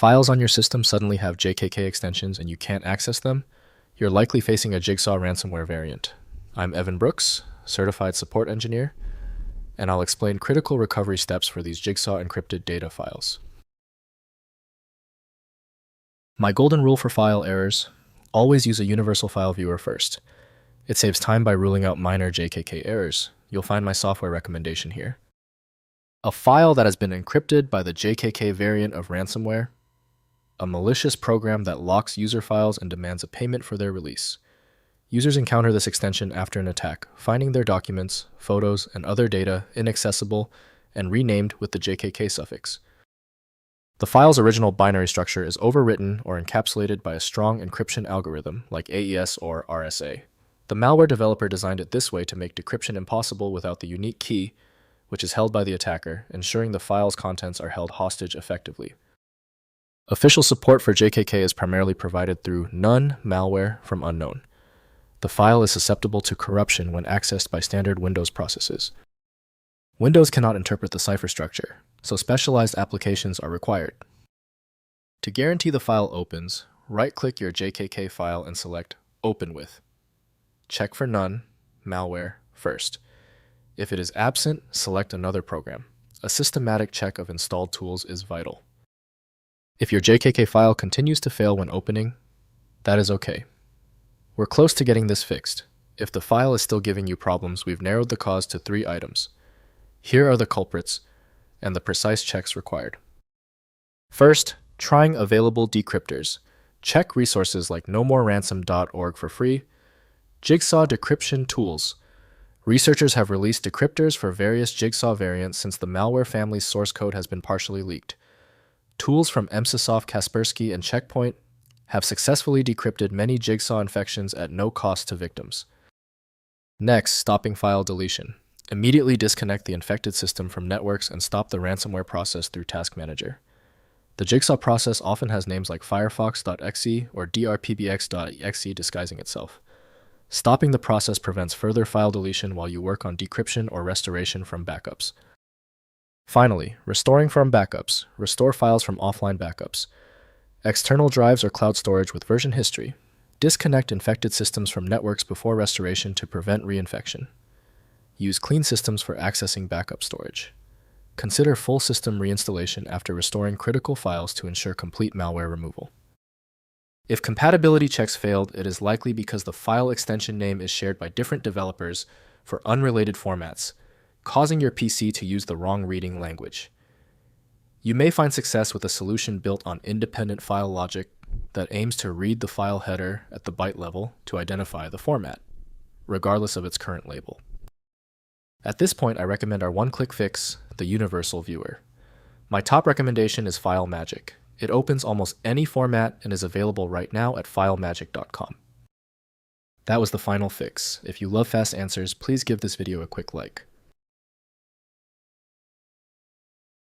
files on your system suddenly have JKK extensions and you can't access them, you're likely facing a Jigsaw ransomware variant. I'm Evan Brooks, Certified Support Engineer, and I'll explain critical recovery steps for these Jigsaw encrypted data files. My golden rule for file errors: always use a universal file viewer first. It saves time by ruling out minor JKK errors. You'll find my software recommendation here. A file that has been encrypted by the JKK variant of ransomware. A malicious program that locks user files and demands a payment for their release. Users encounter this extension after an attack, finding their documents, photos, and other data inaccessible and renamed with the JKK suffix. The file's original binary structure is overwritten or encapsulated by a strong encryption algorithm like AES or RSA. The malware developer designed it this way to make decryption impossible without the unique key, which is held by the attacker, ensuring the file's contents are held hostage effectively. Official support for JKK is primarily provided through none malware from unknown. The file is susceptible to corruption when accessed by standard Windows processes. Windows cannot interpret the cipher structure, so specialized applications are required. To guarantee the file opens, right-click your JKK file and select Open With. Check for none malware first. If it is absent, select another program. A systematic check of installed tools is vital. If your JKK file continues to fail when opening, that is okay. We're close to getting this fixed. If the file is still giving you problems, we've narrowed the cause to 3 items. Here are the culprits and the precise checks required. First, trying available decryptors. Check resources like nomoreransom.org for free. Jigsaw decryption tools. Researchers have released decryptors for various Jigsaw variants since the malware family's source code has been partially leaked. Tools from Emsisoft, Kaspersky, and Checkpoint have successfully decrypted many Jigsaw infections at no cost to victims. Next, stopping file deletion. Immediately disconnect the infected system from networks and stop the ransomware process through Task Manager. The Jigsaw process often has names like firefox.exe or drpbx.exe disguising itself. Stopping the process prevents further file deletion while you work on decryption or restoration from backups. Finally, restoring from backups. Restore files from offline backups. External drives or cloud storage with version history. Disconnect infected systems from networks before restoration to prevent reinfection. Use clean systems for accessing backup storage. Consider full system reinstallation after restoring critical files to ensure complete malware removal. If compatibility checks failed, it is likely because the file extension name is shared by different developers for unrelated formats, causing your PC to use the wrong reading language. You may find success with a solution built on independent file logic that aims to read the file header at the byte level to identify the format, regardless of its current label. At this point, I recommend our one-click fix, the Universal Viewer. My top recommendation is FileMagick. It opens almost any format and is available right now at filemagick.com. That was the final fix. If you love fast answers, please give this video a quick like.